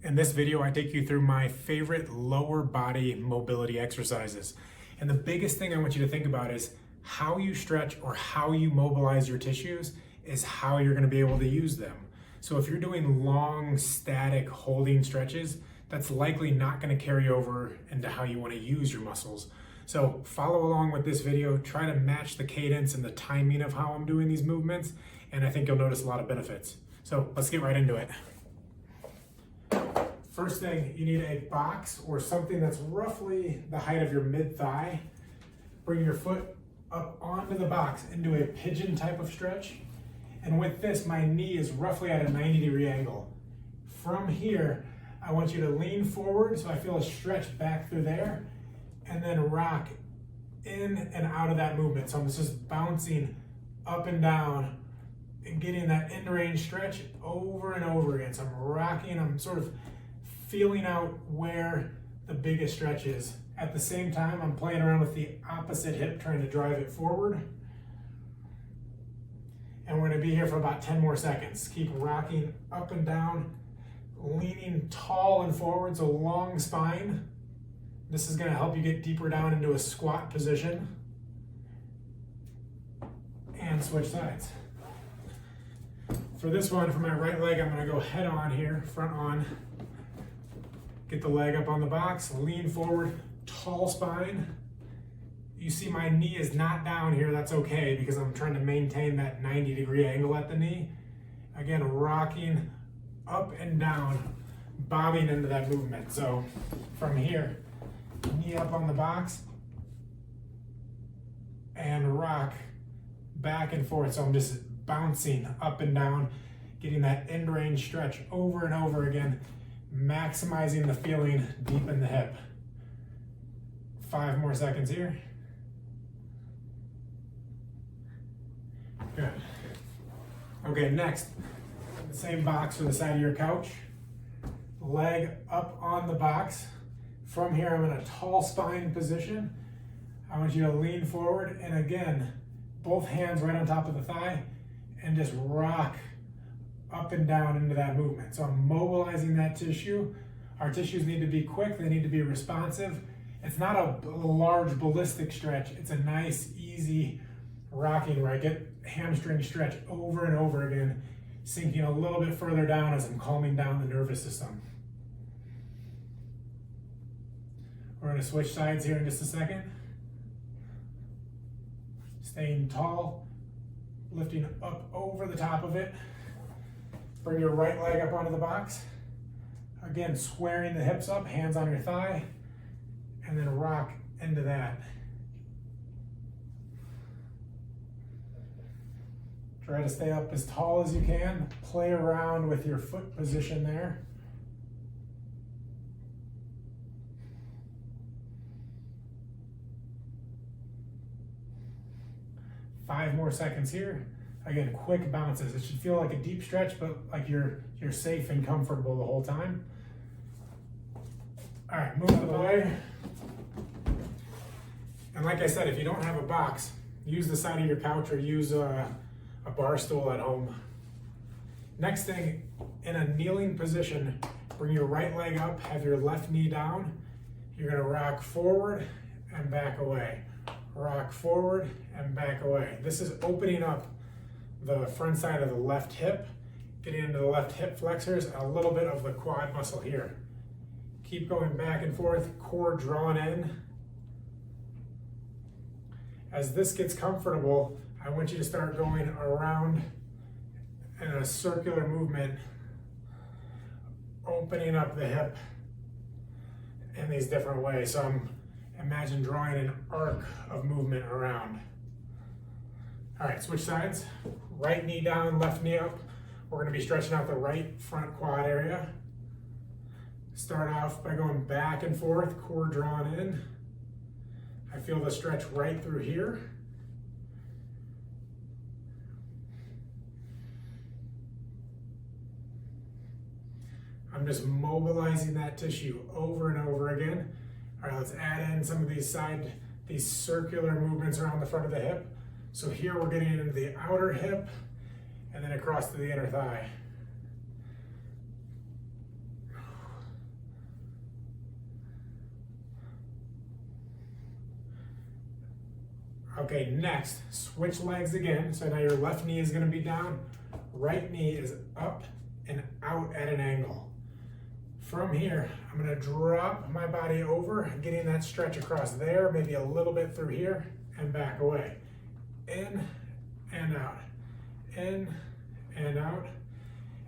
In this video, I take you through my favorite lower body mobility exercises. And the biggest thing I want you to think about is how you stretch or how you mobilize your tissues is how you're gonna be able to use them. So if you're doing long, static, holding stretches, that's likely not gonna carry over into how you wanna use your muscles. So follow along with this video, try to match the cadence and the timing of how I'm doing these movements, and I think you'll notice a lot of benefits. So let's get right into it. First thing, you need a box or something that's roughly the height of your mid-thigh. Bring your foot up onto the box into a pigeon type of stretch. And with this, my knee is roughly at a 90-degree angle. From here, I want you to lean forward so I feel a stretch back through there, and then rock in and out of that movement. So I'm just bouncing up and down and getting that end range stretch over and over again. So I'm rocking, I'm sort of feeling out where the biggest stretch is. At the same time, I'm playing around with the opposite hip, trying to drive it forward. And we're gonna be here for about 10 more seconds. Keep rocking up and down, leaning tall and forward, so long spine. This is gonna help you get deeper down into a squat position. And switch sides. For this one, for my right leg, I'm gonna go head on here, front on. Get the leg up on the box, lean forward, tall spine. You see my knee is not down here, that's okay because I'm trying to maintain that 90-degree angle at the knee. Again, rocking up and down, bobbing into that movement. So from here, knee up on the box and rock back and forth. So I'm just bouncing up and down, getting that end range stretch over and over again, maximizing the feeling deep in the hip. 5 more seconds here. Good. Okay, next, the same box for the side of your couch. Leg up on the box. From here, I'm in a tall spine position. I want you to lean forward, and again, both hands right on top of the thigh, and just rock up and down into that movement. So I'm mobilizing that tissue. Our tissues need to be quick, they need to be responsive. It's not a large ballistic stretch, it's a nice, easy rocking where I get hamstring stretch over and over again, sinking a little bit further down as I'm calming down the nervous system. We're gonna switch sides here in just a second. Staying tall, lifting up over the top of it. Bring your right leg up onto the box. Again, squaring the hips up, hands on your thigh, and then rock into that. Try to stay up as tall as you can. Play around with your foot position there. Five more seconds here. Again, quick bounces. It should feel like a deep stretch, but like you're safe and comfortable the whole time. All right, move out of the way. And like I said, if you don't have a box, use the side of your couch or use a bar stool at home. Next thing, in a kneeling position, bring your right leg up, have your left knee down. You're gonna rock forward and back away. Rock forward and back away. This is opening up the front side of the left hip, getting into the left hip flexors, and a little bit of the quad muscle here. Keep going back and forth, core drawn in. As this gets comfortable, I want you to start going around in a circular movement, opening up the hip in these different ways. So imagine drawing an arc of movement around. All right, switch sides. Right knee down, left knee up. We're gonna be stretching out the right front quad area. Start off by going back and forth, core drawn in. I feel the stretch right through here. I'm just mobilizing that tissue over and over again. All right, let's add in some of these circular movements around the front of the hip. So here we're getting into the outer hip and then across to the inner thigh. Okay, next, switch legs again. So now your left knee is gonna be down, right knee is up and out at an angle. From here, I'm gonna drop my body over, getting that stretch across there, maybe a little bit through here, and back away. In and out, in and out.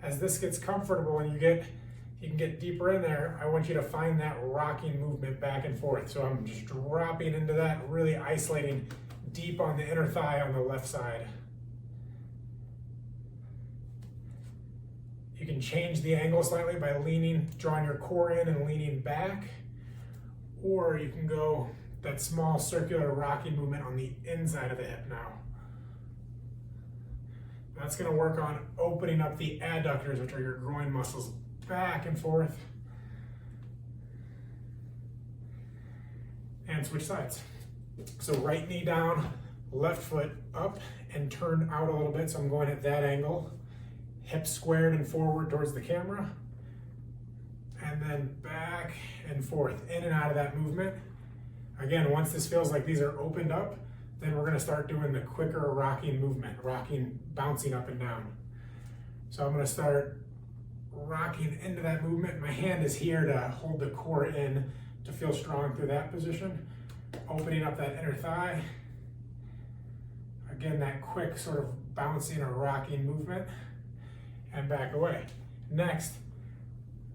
As this gets comfortable and you can get deeper in there, I want you to find that rocking movement back and forth. So I'm just dropping into that, really isolating deep on the inner thigh on the left side. You can change the angle slightly by drawing your core in and leaning back, or you can go that small circular rocking movement on the inside of the hip now. That's gonna work on opening up the adductors, which are your groin muscles, back and forth. And switch sides. So right knee down, left foot up and turned out a little bit. So I'm going at that angle. Hips squared and forward towards the camera. And then back and forth, in and out of that movement. Again, once this feels like these are opened up, then we're gonna start doing the quicker rocking movement, bouncing up and down. So I'm gonna start rocking into that movement. My hand is here to hold the core in to feel strong through that position. Opening up that inner thigh. Again, that quick sort of bouncing or rocking movement, and back away. Next,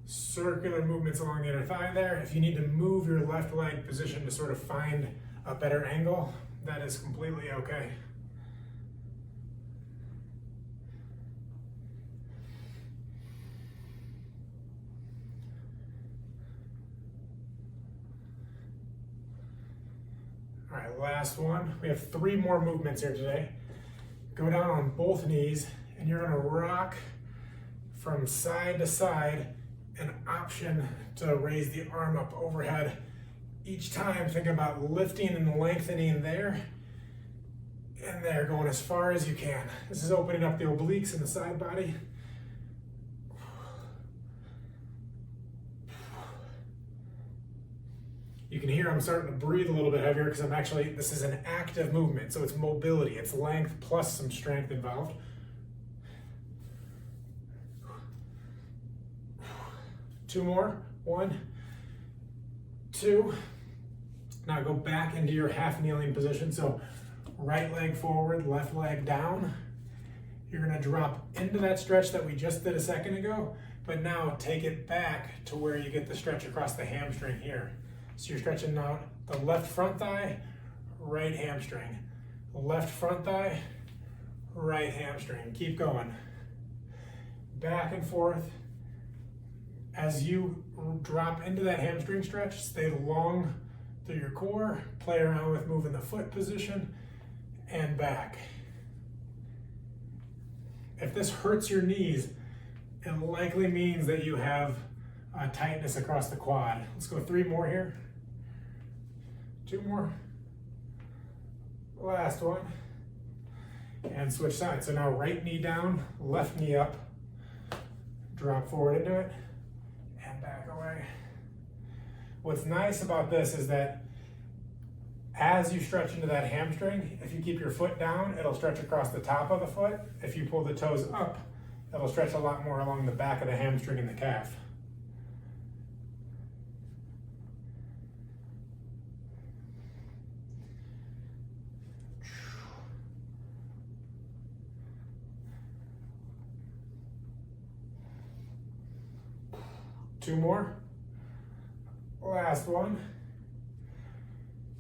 circular movements along the inner thigh there. If you need to move your left leg position to sort of find a better angle, that is completely okay. All right, last one. We have 3 more movements here today. Go down on both knees and you're gonna rock from side to side, an option to raise the arm up overhead. Each time, think about lifting and lengthening there and there, going as far as you can. This is opening up the obliques and the side body. You can hear I'm starting to breathe a little bit heavier because this is an active movement, so it's mobility, it's length plus some strength involved. 2 more, 1, 2. Now go back into your half kneeling position. So right leg forward, left leg down. You're gonna drop into that stretch that we just did a second ago, but now take it back to where you get the stretch across the hamstring here. So you're stretching out the left front thigh, right hamstring. Left front thigh, right hamstring. Keep going. Back and forth. As you drop into that hamstring stretch, stay long through your core, play around with moving the foot position, and back. If this hurts your knees, it likely means that you have a tightness across the quad. Let's go 3 more here. 2 more. Last one. And switch sides. So now right knee down, left knee up. Drop forward into it. Back away. What's nice about this is that as you stretch into that hamstring, if you keep your foot down, it'll stretch across the top of the foot. If you pull the toes up, it'll stretch a lot more along the back of the hamstring and the calf. Two more. Last one.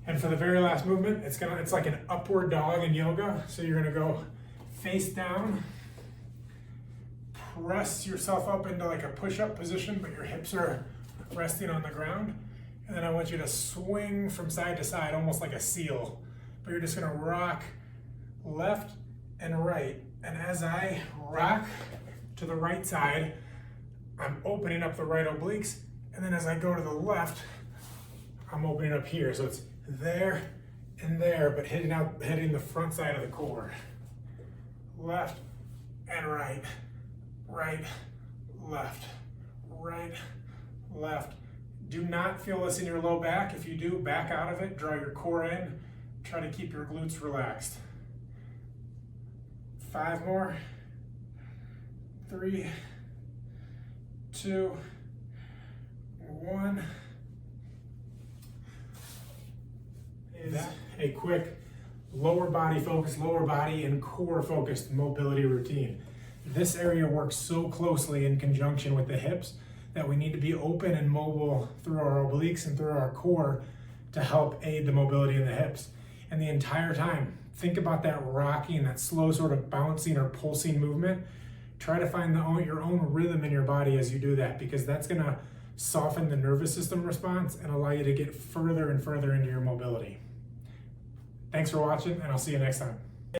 And for the very last movement, it's like an upward dog in yoga. So you're gonna go face down, press yourself up into like a push-up position, but your hips are resting on the ground. And then I want you to swing from side to side, almost like a seal. But you're just gonna rock left and right. And as I rock to the right side, I'm opening up the right obliques, and then as I go to the left, I'm opening up here. So it's there and there, but hitting the front side of the core. Left and right, right, left, right, left. Do not feel this in your low back. If you do, back out of it, draw your core in, Try to keep your glutes relaxed. 5 more. 3, 2, 1. Is a quick lower body focused, lower body and core focused mobility routine. This area works so closely in conjunction with the hips that we need to be open and mobile through our obliques and through our core to help aid the mobility in the hips. And the entire time, think about that rocking, that slow sort of bouncing or pulsing movement. Try to find your own rhythm in your body as you do that, because that's gonna soften the nervous system response and allow you to get further and further into your mobility. Thanks for watching, and I'll see you next time.